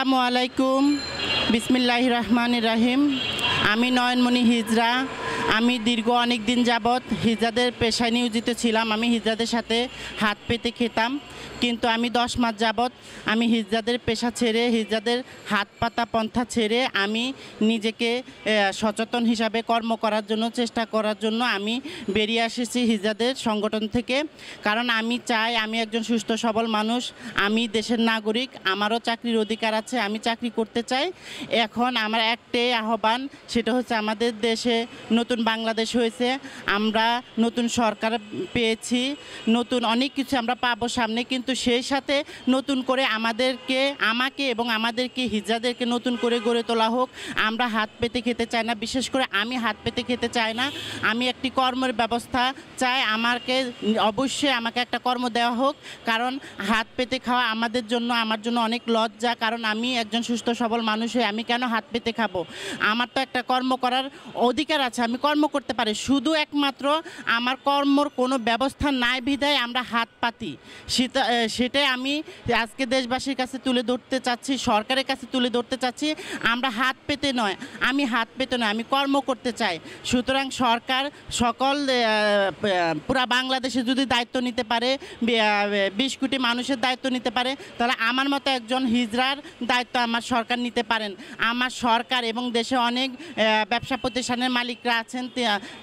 আসসালামু আলাইকুম। বিসমিল্লাহির রহমানির রহিম। আমি নয়নমণি হিজরা। আমি দীর্ঘ অনেক দিন যাবৎ হিজড়াদের পেশায় নিয়োজিত ছিলাম। আমি হিজড়াদের সাথে হাত পেতে খেতাম, কিন্তু আমি 10 মাস যাবৎ আমি হিজড়াদের পেশা ছেড়ে, হিজড়াদের হাত পাতা পন্থা ছেড়ে আমি নিজেকে সচেতন হিসাবে কর্ম করার জন্য, চেষ্টা করার জন্য আমি বেরিয়ে এসেছি হিজড়াদের সংগঠন থেকে। কারণ আমি চাই আমি একজন সুস্থ সবল মানুষ, আমি দেশের নাগরিক, আমারও চাকরির অধিকার আছে, আমি চাকরি করতে চাই। এখন আমার একটাই আহ্বান, সেটা হচ্ছে আমাদের দেশে নতুন বাংলাদেশ হয়েছে, আমরা নতুন সরকার পেয়েছি, নতুন অনেক কিছু আমরা পাবো সামনে, কিন্তু সেই সাথে নতুন করে আমাকে এবং আমাদেরকে হিজড়াদেরকে নতুন করে গড়ে তোলা হোক। আমরা হাত পেতে খেতে চাই না, বিশেষ করে আমি হাত পেতে খেতে চাই না। আমি একটি কর্মের ব্যবস্থা চাই, অবশ্যই আমাকে একটা কর্ম দেওয়া হোক। কারণ হাত পেতে খাওয়া আমার জন্য অনেক লজ্জা। কারণ আমি একজন সুস্থ সবল মানুষ হয়ে আমি কেন হাত পেতে খাবো? আমার তো একটা কর্ম করার অধিকার আছে, আমি কর্ম করতে পারি। শুধু একমাত্র আমার কর্মর কোনো ব্যবস্থা নাই বিধায় আমরা হাত পাতি। সেটাই আমি আজকে দেশবাসীর কাছে তুলে ধরতে চাচ্ছি, সরকারের কাছে তুলে ধরতে চাচ্ছি। আমরা হাত পেতে নয়, আমি কর্ম করতে চাই। সুতরাং সরকার সকল পুরা বাংলাদেশে যদি দায়িত্ব নিতে পারে, 20 কোটি মানুষের দায়িত্ব নিতে পারে, তাহলে আমার মতো একজন হিজড়ার দায়িত্ব আমার সরকার নিতে পারেন। আমার সরকার এবং দেশে অনেক ব্যবসা প্রতিষ্ঠানের মালিকরা আছেন,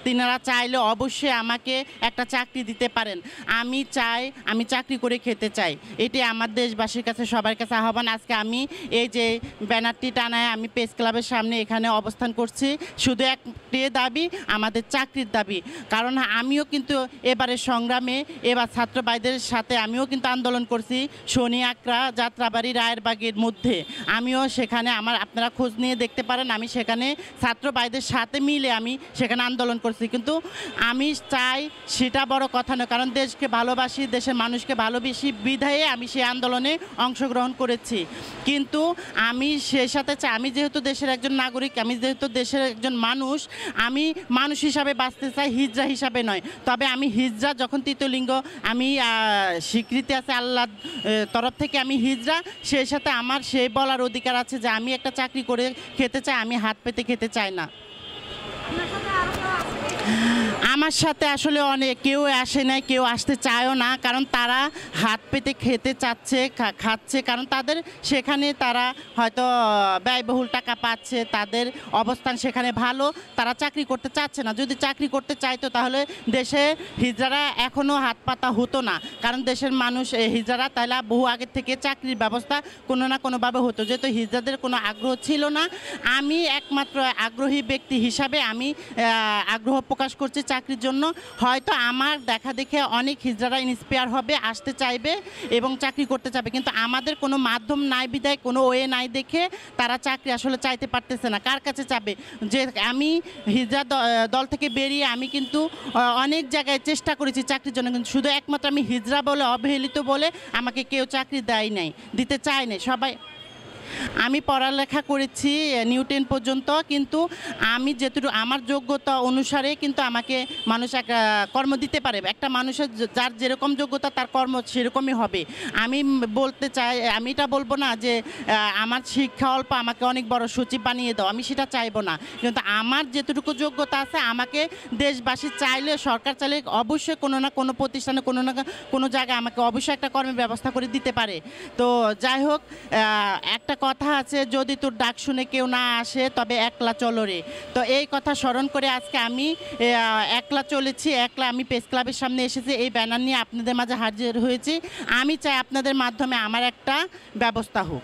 তিনারা চাইলে অবশ্যই আমাকে একটা চাকরি দিতে পারেন। আমি চাই, আমি চাকরি করে খেতে চাই। এটি আমার দেশবাসীর কাছে, সবার কাছে আহ্বান। আজকে আমি এই যে ব্যানারটি টানায় আমি প্রেস ক্লাবের সামনে এখানে অবস্থান করছি, শুধু একটি দাবি, আমাদের চাকরির দাবি। কারণ আমিও কিন্তু এবারের সংগ্রামে, এবার ছাত্র ভাইদের সাথে আমিও কিন্তু আন্দোলন করছি শনি আকরা, যাত্রাবাড়ি, রায়েরবাগের মধ্যে। আমিও সেখানে আপনারা খোঁজ নিয়ে দেখতে পারেন, আমি সেখানে ছাত্র ভাইদের সাথে মিলে আমি সেখানে আন্দোলন করছি। কিন্তু আমি চাই সেটা বড় কথা নয়, কারণ দেশকে ভালোবাসি, দেশের মানুষকে ভালোবাসি বিধায়ে আমি সেই আন্দোলনে অংশগ্রহণ করেছি। কিন্তু আমি সেই সাথে চাই, আমি যেহেতু দেশের একজন নাগরিক, আমি যেহেতু দেশের একজন মানুষ, আমি মানুষ হিসাবে বাঁচতে চাই, হিজড়া হিসাবে নয়। তবে আমি হিজড়া, যখন তৃতীয় লিঙ্গ আমি স্বীকৃতি আছে আল্লাহর তরফ থেকে, আমি হিজড়া, সেই সাথে আমার সেই বলার অধিকার আছে যে আমি একটা চাকরি করে খেতে চাই, আমি হাত পেতে খেতে চাই না। আমার সাথে আসলে কেউ আসে নাই, কেউ আসতে চায়ও না, কারণ তারা হাত পেতে খেতে চাচ্ছে, খাচ্ছে, কারণ তাদের সেখানে তারা হয়তো ব্যয়বহুল টাকা পাচ্ছে, তাদের অবস্থান সেখানে ভালো, তারা চাকরি করতে চাচ্ছে না। যদি চাকরি করতে চাইতো তাহলে দেশে হিজড়ারা এখনও হাত পাতা হতো না, কারণ দেশের মানুষ হিজড়ারা তাহলে বহু আগের থেকে চাকরির ব্যবস্থা কোনো না কোনোভাবে হতো। যেহেতু হিজড়াদের কোনো আগ্রহ ছিল না, আমি একমাত্র আগ্রহী ব্যক্তি হিসাবে আমি আগ্রহ প্রকাশ করছি চাকরির জন্য। হয়তো আমার দেখা দেখে অনেক হিজড়ারা ইন্সপায়ার হবে, আসতে চাইবে এবং চাকরি করতে চাইবে, কিন্তু আমাদের কোনো মাধ্যম নাই বিধায়, কোনো ওয়ে নাই দেখে তারা চাকরি আসলে চাইতে পারতেছে না। কার কাছে চাবে? যে আমি হিজড়া দল থেকে বেরিয়ে আমি কিন্তু অনেক জায়গায় চেষ্টা করেছি চাকরির জন্য, কিন্তু শুধু একমাত্র আমি হিজড়া বলে, অবহেলিত বলে আমাকে কেউ চাকরি দিতে চায় নাই সবাই। আমি পড়ালেখা করেছি নিউ 10 পর্যন্ত, কিন্তু আমি যেটুকু আমার যোগ্যতা অনুসারে কিন্তু আমাকে মানুষ কর্ম দিতে পারে। একটা মানুষের যার যেরকম যোগ্যতা তার কর্ম সেরকমই হবে। আমি বলতে চাই, আমি এটা বলবো না যে আমার শিক্ষা অল্প, আমাকে অনেক বড় সচিব বানিয়ে দাও, আমি সেটা চাইবো না। কিন্তু আমার যেটুকু যোগ্যতা আছে, আমাকে দেশবাসী চাইলে, সরকার চাইলে অবশ্যই কোনো না কোনো প্রতিষ্ঠানে, কোনো না কোনো জায়গায় আমাকে অবশ্যই একটা কর্মের ব্যবস্থা করে দিতে পারে। তো যাই হোক, একটা কথা আছে, যদি তোর ডাক শুনে কেউ না আসে তবে একলা চলো রে। তো এই কথা স্মরণ করে আজকে আমি একলা চলেছি, আমি প্রেস ক্লাবের সামনে এসেছি, এই ব্যানার নিয়ে আপনাদের মাঝে হাজির হয়েছি। আমি চাই আপনাদের মাধ্যমে আমার একটা ব্যবস্থা হোক।